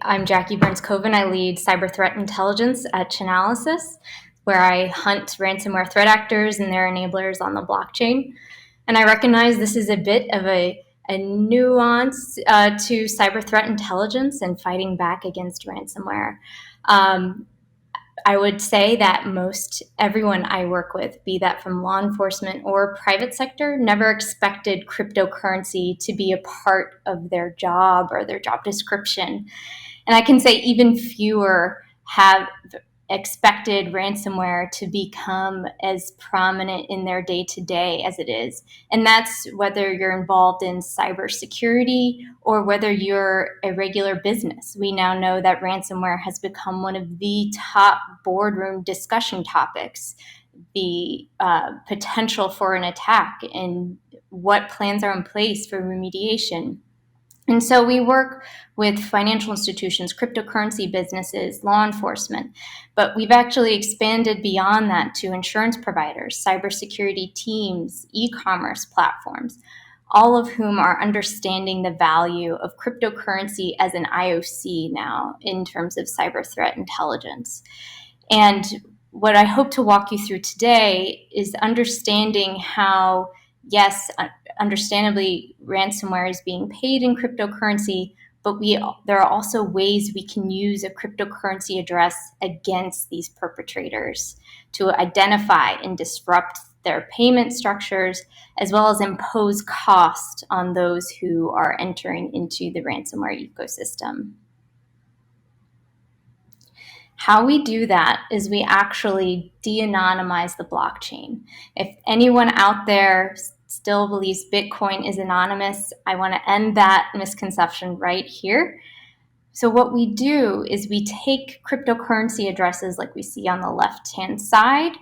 I'm Jackie Burns Koven. I lead cyber threat intelligence at Chainalysis, where I hunt ransomware threat actors and their enablers on the blockchain. And I recognize this is a bit of a nuance to cyber threat intelligence and fighting back against ransomware. I would say that most everyone I work with, be that from law enforcement or private sector, never expected cryptocurrency to be a part of their job or their job description. And I can say even fewer have expected ransomware to become as prominent in their day-to-day as it is. And that's whether you're involved in cybersecurity or whether you're a regular business. We now know that ransomware has become one of the top boardroom discussion topics, the potential for an attack and what plans are in place for remediation. And so we work with financial institutions, cryptocurrency businesses, law enforcement, but we've actually expanded beyond that to insurance providers, cybersecurity teams, e-commerce platforms, all of whom are understanding the value of cryptocurrency as an IOC now in terms of cyber threat intelligence. And what I hope to walk you through today is understanding how, yes, understandably, ransomware is being paid in cryptocurrency, but there are also ways we can use a cryptocurrency address against these perpetrators to identify and disrupt their payment structures, as well as impose cost on those who are entering into the ransomware ecosystem. How we do that is we actually de-anonymize the blockchain. If anyone out there still believes Bitcoin is anonymous, I want to end that misconception right here. So what we do is we take cryptocurrency addresses like we see on the left-hand side,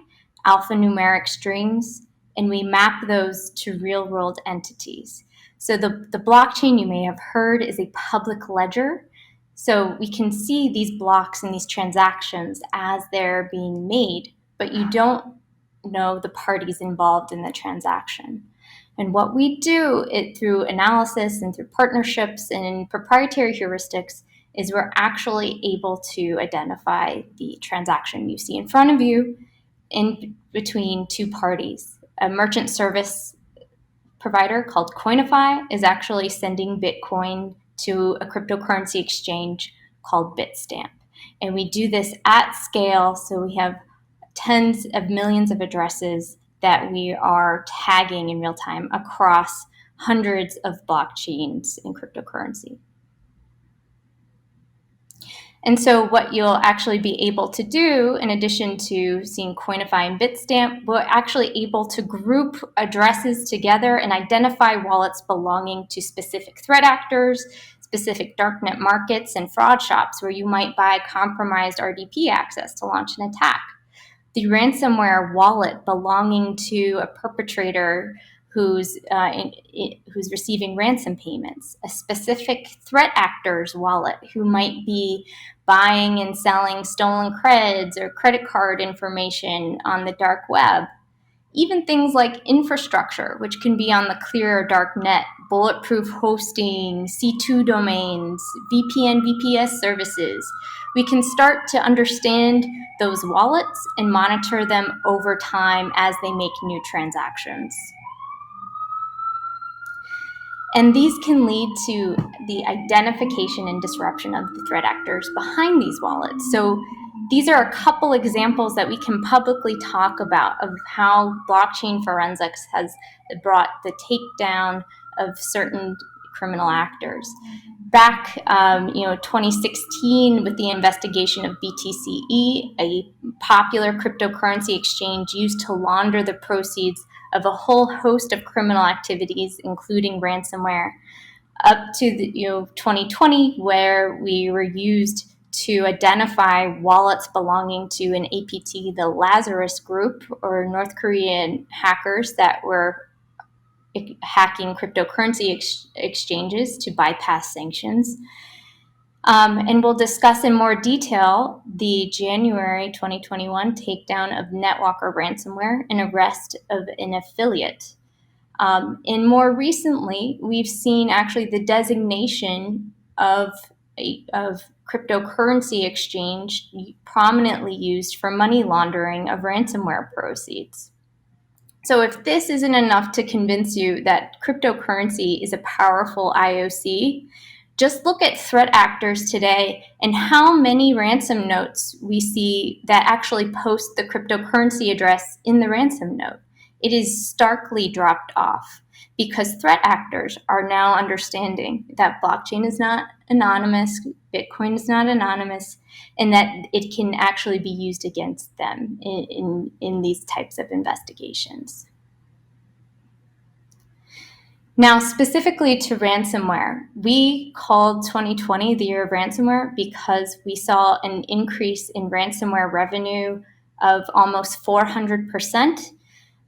alphanumeric strings, and we map those to real-world entities. So the blockchain, you may have heard, is a public ledger. So we can see these blocks and these transactions as they're being made, but you don't know the parties involved in the transaction. And what we do through analysis and through partnerships and proprietary heuristics is we're actually able to identify the transaction you see in front of you in between two parties. A merchant service provider called Coinify is actually sending Bitcoin to a cryptocurrency exchange called Bitstamp. And we do this at scale, so we have tens of millions of addresses that we are tagging in real time across hundreds of blockchains in cryptocurrency. And so what you'll actually be able to do, in addition to seeing Coinify and Bitstamp, we're actually able to group addresses together and identify wallets belonging to specific threat actors, specific darknet markets, and fraud shops where you might buy compromised RDP access to launch an attack. The ransomware wallet belonging to a perpetrator who's receiving ransom payments, a specific threat actor's wallet who might be buying and selling stolen creds or credit card information on the dark web. Even things like infrastructure, which can be on the clear or dark net, bulletproof hosting, C2 domains, VPN, VPS services. We can start to understand those wallets and monitor them over time as they make new transactions. And these can lead to the identification and disruption of the threat actors behind these wallets. So these are a couple examples that we can publicly talk about of how blockchain forensics has brought the takedown of certain criminal actors. Back 2016, with the investigation of BTCE, a popular cryptocurrency exchange used to launder the proceeds of a whole host of criminal activities, including ransomware, up to 2020, where we were used to identify wallets belonging to an APT, the Lazarus Group, or North Korean hackers that were hacking cryptocurrency exchanges to bypass sanctions. And we'll discuss in more detail the January 2021 takedown of NetWalker ransomware and arrest of an affiliate. And more recently, we've seen actually the designation of cryptocurrency exchange prominently used for money laundering of ransomware proceeds. So if this isn't enough to convince you that cryptocurrency is a powerful IOC, just look at threat actors today and how many ransom notes we see that actually post the cryptocurrency address in the ransom note. It is starkly dropped off because threat actors are now understanding that blockchain is not anonymous, Bitcoin is not anonymous, and that it can actually be used against them in these types of investigations. Now, specifically to ransomware, we called 2020 the year of ransomware because we saw an increase in ransomware revenue of almost 400%.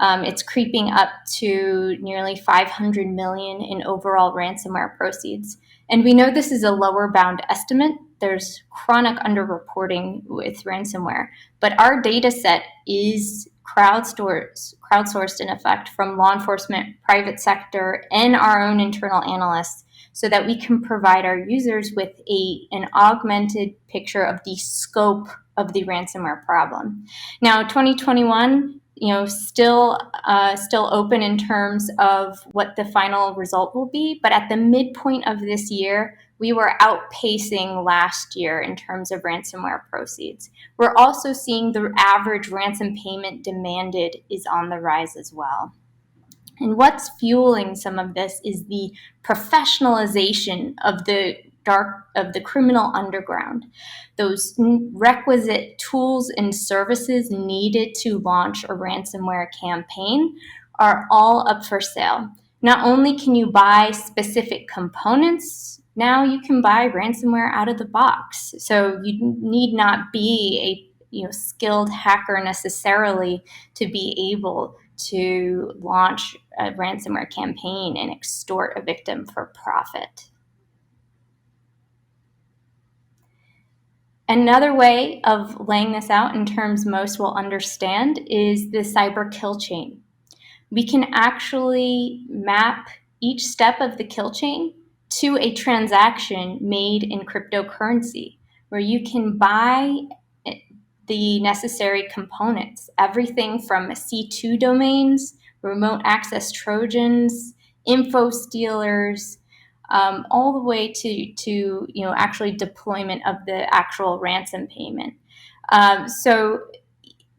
It's creeping up to nearly 500 million in overall ransomware proceeds. And we know this is a lower bound estimate. There's chronic underreporting with ransomware, but our data set is crowdsourced in effect from law enforcement, private sector, and our own internal analysts so that we can provide our users with an augmented picture of the scope of the ransomware problem. Now, 2021, still open in terms of what the final result will be, but at the midpoint of this year, we were outpacing last year in terms of ransomware proceeds. We're also seeing the average ransom payment demanded is on the rise as well. And what's fueling some of this is the professionalization of the criminal underground. Those requisite tools and services needed to launch a ransomware campaign are all up for sale. Not only can you buy specific components, now you can buy ransomware out of the box. So you need not be a skilled hacker necessarily to be able to launch a ransomware campaign and extort a victim for profit. Another way of laying this out in terms most will understand is the cyber kill chain. We can actually map each step of the kill chain to a transaction made in cryptocurrency, where you can buy the necessary components, everything from C2 domains, remote access Trojans, info stealers, all the way to actually deployment of the actual ransom payment. So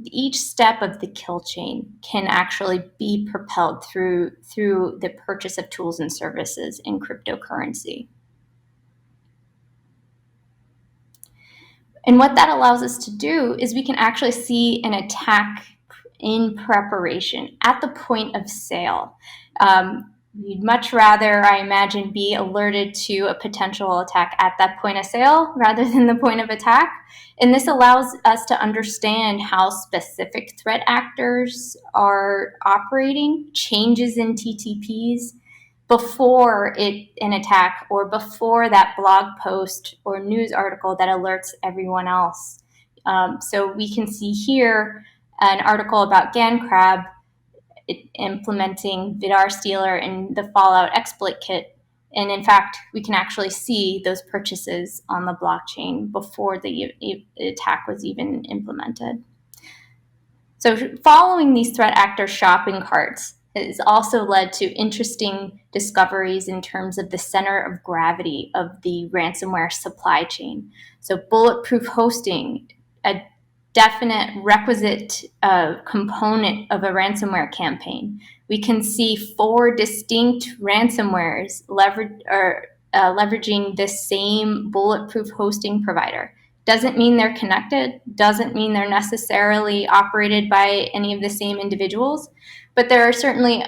each step of the kill chain can actually be propelled through the purchase of tools and services in cryptocurrency. And what that allows us to do is we can actually see an attack in preparation at the point of sale. You'd much rather, I imagine, be alerted to a potential attack at that point of sale rather than the point of attack. And this allows us to understand how specific threat actors are operating, changes in TTPs, before an attack or before that blog post or news article that alerts everyone else. So we can see here an article about GanCrab implementing Vidar Stealer and the Fallout exploit kit. And in fact, we can actually see those purchases on the blockchain before the attack was even implemented. So following these threat actor shopping carts has also led to interesting discoveries in terms of the center of gravity of the ransomware supply chain. So bulletproof hosting, a definite requisite component of a ransomware campaign. We can see 4 distinct ransomwares leveraging this same bulletproof hosting provider. Doesn't mean they're connected, doesn't mean they're necessarily operated by any of the same individuals, but there are certainly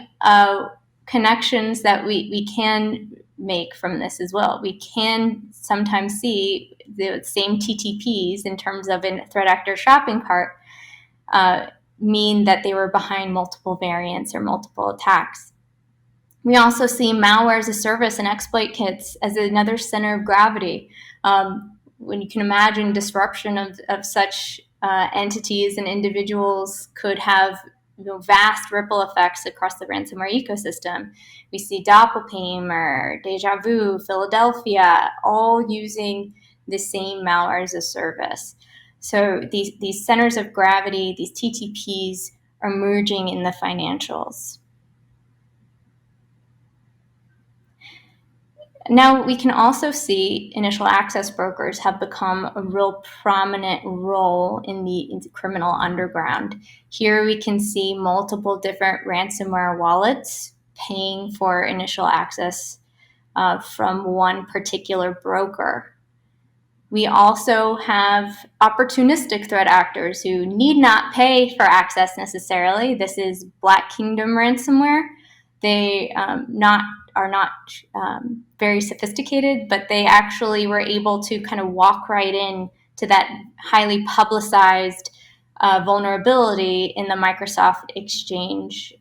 connections that we can make from this as well. We can sometimes see the same TTPs in terms of a threat actor shopping cart mean that they were behind multiple variants or multiple attacks. We also see malware as a service and exploit kits as another center of gravity. When you can imagine disruption of such entities and individuals could have vast ripple effects across the ransomware ecosystem. We see Doppelpaymer, Deja Vu, Philadelphia, all using the same malware as a service. So these centers of gravity, these TTPs, are merging in the financials. Now, we can also see initial access brokers have become a real prominent role in the criminal underground. Here we can see multiple different ransomware wallets paying for initial access from one particular broker. We also have opportunistic threat actors who need not pay for access necessarily. This is Black Kingdom ransomware. They are not very sophisticated, but they actually were able to kind of walk right in to that highly publicized vulnerability in the Microsoft Exchange.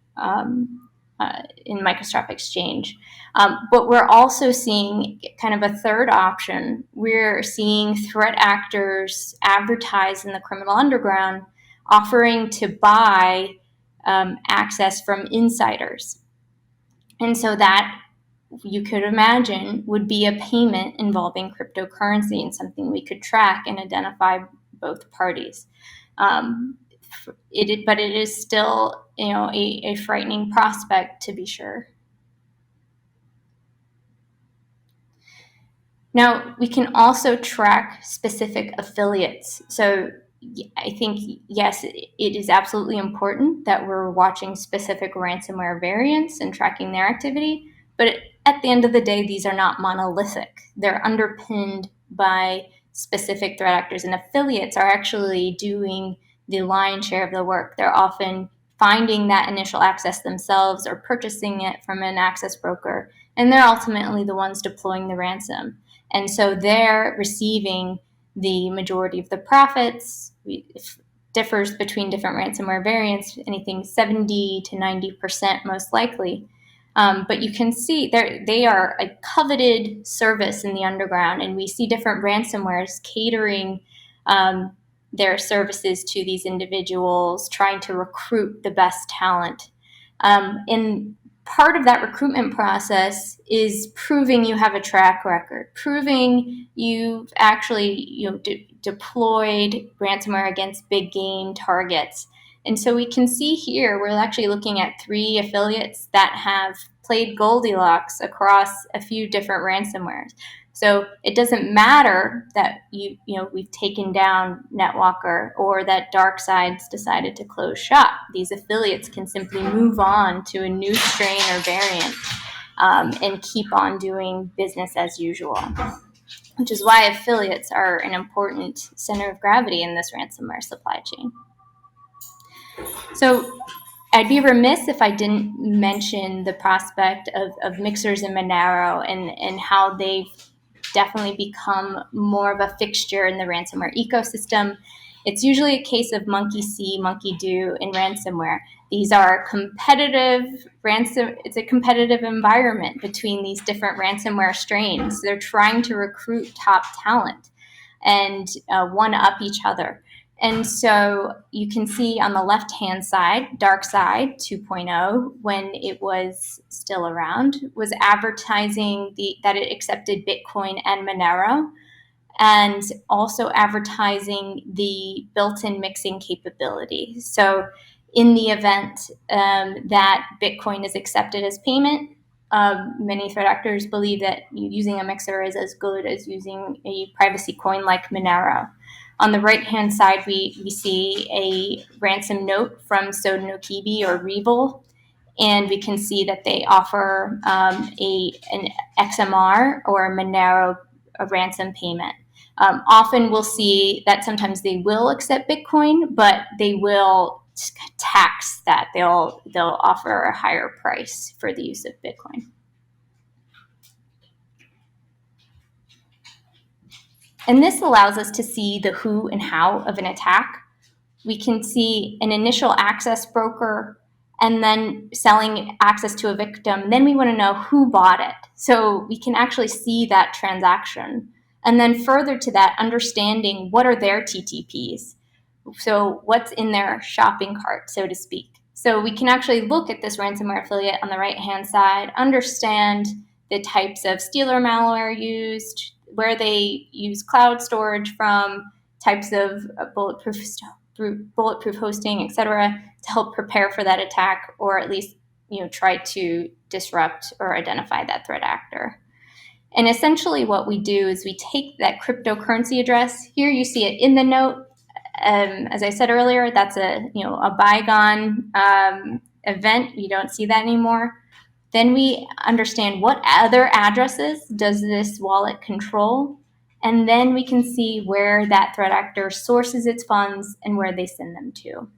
But we're also seeing kind of a third option. We're seeing threat actors advertise in the criminal underground, offering to buy access from insiders. And so that, you could imagine, would be a payment involving cryptocurrency and something we could track and identify both parties. But it is still, a frightening prospect, to be sure. Now, we can also track specific affiliates. So I think, yes, it is absolutely important that we're watching specific ransomware variants and tracking their activity. But at the end of the day, these are not monolithic. They're underpinned by specific threat actors, and affiliates are actually doing the lion's share of the work. They're often finding that initial access themselves or purchasing it from an access broker, and they're ultimately the ones deploying the ransom. And so they're receiving the majority of the profits. It differs between different ransomware variants, anything 70 to 90% most likely. But you can see they are a coveted service in the underground, and we see different ransomwares catering their services to these individuals, trying to recruit the best talent. And part of that recruitment process is proving you have a track record, proving you've actually deployed ransomware against big game targets. And so we can see here, we're actually looking at 3 affiliates that have played Goldilocks across a few different ransomwares. So it doesn't matter that we've taken down NetWalker or that DarkSide's decided to close shop. These affiliates can simply move on to a new strain or variant and keep on doing business as usual, which is why affiliates are an important center of gravity in this ransomware supply chain. So I'd be remiss if I didn't mention the prospect of mixers and Monero and how they've definitely become more of a fixture in the ransomware ecosystem. It's usually a case of monkey see, monkey do in ransomware. These are it's a competitive environment between these different ransomware strains. They're trying to recruit top talent and one up each other. And so you can see on the left-hand side, DarkSide 2.0, when it was still around, was advertising that it accepted Bitcoin and Monero, and also advertising the built-in mixing capability. So in the event that Bitcoin is accepted as payment, many threat actors believe that using a mixer is as good as using a privacy coin like Monero. On the right-hand side, we see a ransom note from Sodinokibi or Revil, and we can see that they offer an XMR or a Monero ransom payment. Often we'll see that sometimes they will accept Bitcoin, but they will tax that. They'll offer a higher price for the use of Bitcoin. And this allows us to see the who and how of an attack. We can see an initial access broker and then selling access to a victim. Then we want to know who bought it. So we can actually see that transaction. And then further to that, understanding what are their TTPs. So what's in their shopping cart, so to speak. So we can actually look at this ransomware affiliate on the right-hand side, understand the types of stealer malware used, where they use cloud storage from, types of bulletproof hosting, etc., to help prepare for that attack, or at least try to disrupt or identify that threat actor. And essentially what we do is we take that cryptocurrency address. Here you see it in the note. As I said earlier, that's a bygone event. You don't see that anymore. Then we understand what other addresses does this wallet control, and then we can see where that threat actor sources its funds and where they send them to.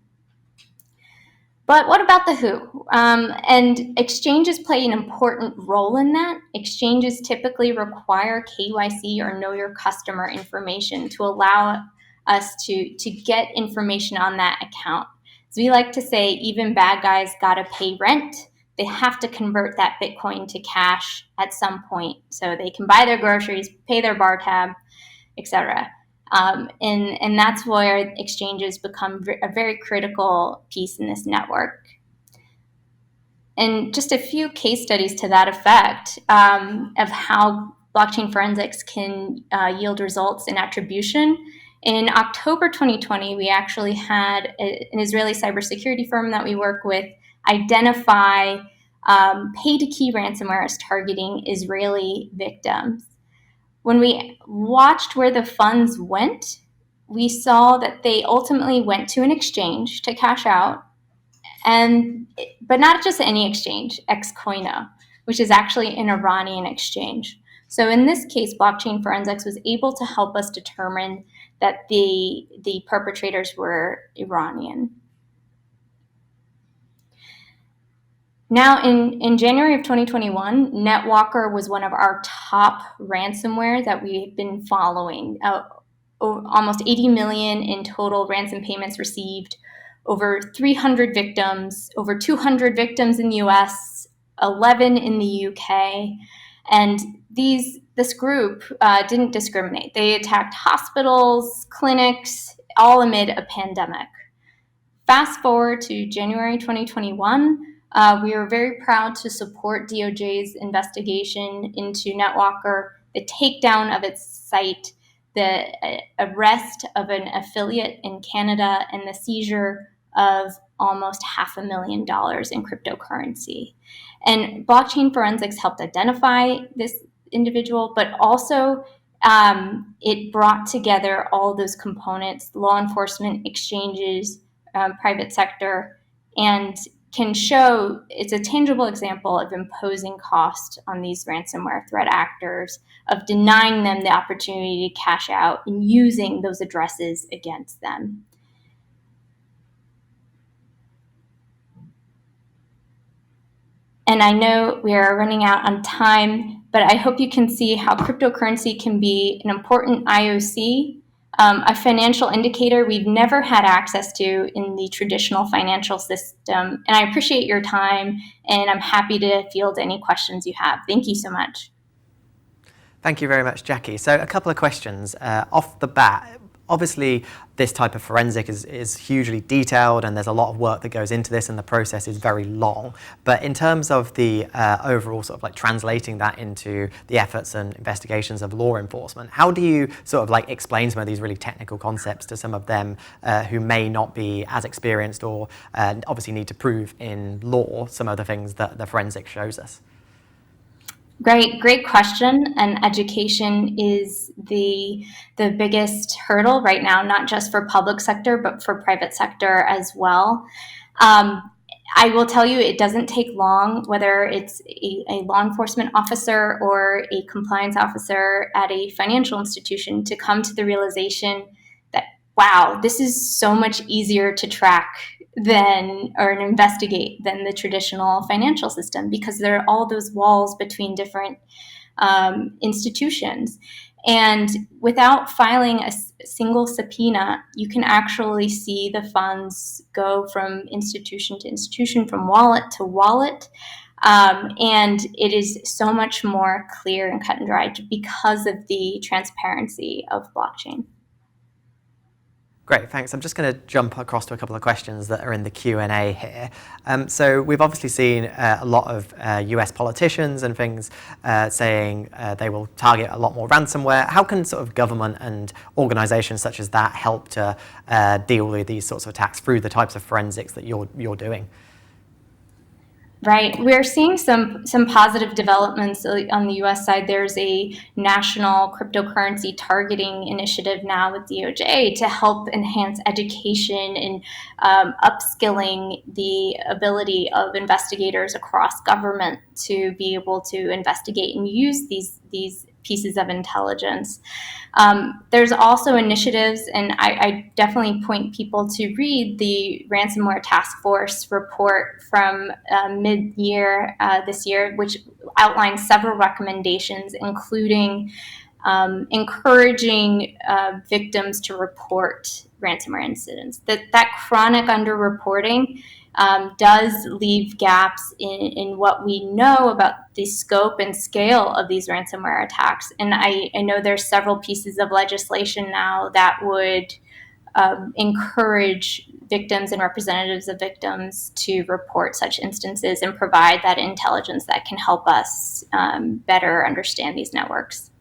But what about the who? And exchanges play an important role in that. Exchanges typically require KYC, or know your customer information, to allow us to get information on that account. As we like to say, even bad guys gotta pay rent. They have to convert that Bitcoin to cash at some point so they can buy their groceries, pay their bar tab, etc. And that's where exchanges become a very critical piece in this network. And just a few case studies to that effect of how blockchain forensics can yield results in attribution. In October 2020, we actually had an Israeli cybersecurity firm that we work with identify pay-to-key ransomware as targeting Israeli victims. When we watched where the funds went, we saw that they ultimately went to an exchange to cash out, but not just any exchange, Xcoino, which is actually an Iranian exchange. So in this case, blockchain forensics was able to help us determine that the perpetrators were Iranian. Now, in January of 2021, NetWalker was one of our top ransomware that we've been following. Almost 80 million in total ransom payments received, over 300 victims, over 200 victims in the US, 11 in the UK. And this group didn't discriminate. They attacked hospitals, clinics, all amid a pandemic. Fast forward to January 2021, we are very proud to support DOJ's investigation into NetWalker, the takedown of its site, the arrest of an affiliate in Canada, and the seizure of almost $500,000 in cryptocurrency. And blockchain forensics helped identify this individual, but also it brought together all those components: law enforcement, exchanges, private sector, and can show it's a tangible example of imposing cost on these ransomware threat actors, of denying them the opportunity to cash out and using those addresses against them. And I know we are running out on time, but I hope you can see how cryptocurrency can be an important IOC, a financial indicator we've never had access to in the traditional financial system. And I appreciate your time, and I'm happy to field any questions you have. Thank you so much. Thank you very much, Jackie. So a couple of questions off the bat. Obviously, this type of forensic is hugely detailed, and there's a lot of work that goes into this, and the process is very long. But in terms of the overall sort of like translating that into the efforts and investigations of law enforcement, how do you sort of like explain some of these really technical concepts to some of them who may not be as experienced, or obviously need to prove in law some of the things that the forensic shows us? Great question. And education is the biggest hurdle right now, not just for public sector, but for private sector as well. I will tell you, it doesn't take long, whether it's a law enforcement officer or a compliance officer at a financial institution, to come to the realization that, wow, this is so much easier to track or investigate than the traditional financial system, because there are all those walls between different institutions. And without filing a single subpoena, you can actually see the funds go from institution to institution, from wallet to wallet. And it is so much more clear and cut and dry because of the transparency of blockchain. Great, thanks. I'm just going to jump across to a couple of questions that are in the Q&A here. So we've obviously seen a lot of US politicians and things saying they will target a lot more ransomware. How can sort of government and organizations such as that help to deal with these sorts of attacks through the types of forensics that you're doing? Right. We're seeing some positive developments on the U.S. side. There's a national cryptocurrency targeting initiative now with DOJ to help enhance education and upskilling the ability of investigators across government to be able to investigate and use these pieces of intelligence. There's also initiatives, and I definitely point people to read the Ransomware Task Force report from mid-year this year, which outlines several recommendations, including encouraging victims to report ransomware incidents. That chronic underreporting does leave gaps in what we know about the scope and scale of these ransomware attacks. And I know there's several pieces of legislation now that would encourage victims and representatives of victims to report such instances and provide that intelligence that can help us better understand these networks.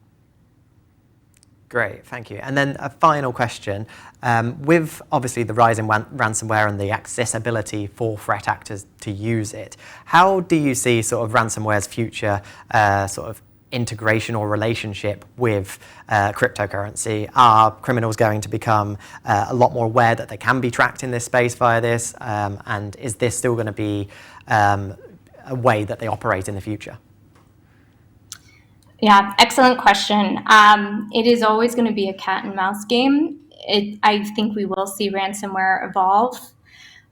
Great, thank you. And then a final question. With obviously the rise in ransomware and the accessibility for threat actors to use it, how do you see sort of ransomware's future sort of integration or relationship with cryptocurrency? Are criminals going to become a lot more aware that they can be tracked in this space via this? And is this still going to be a way that they operate in the future? Yeah, excellent question. It is always going to be a cat and mouse game. I think we will see ransomware evolve,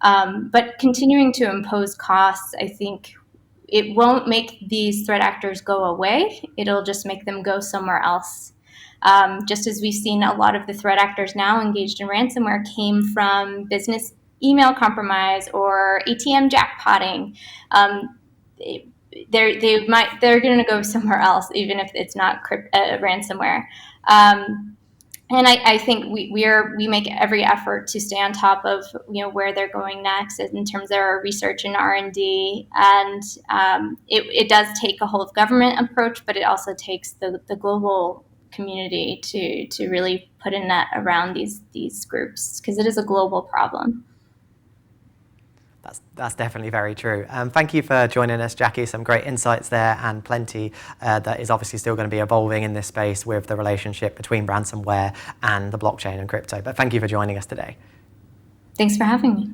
but continuing to impose costs, I think it won't make these threat actors go away. It'll just make them go somewhere else. Just as we've seen a lot of the threat actors now engaged in ransomware came from business email compromise or ATM jackpotting. They're going to go somewhere else, even if it's not ransomware. And I think we make every effort to stay on top of where they're going next in terms of our research and R&D. And it does take a whole of government approach, but it also takes the global community to really put a net around these groups, because it is a global problem. That's definitely very true. Thank you for joining us, Jackie. Some great insights there, and plenty that is obviously still going to be evolving in this space with the relationship between ransomware and the blockchain and crypto. But thank you for joining us today. Thanks for having me.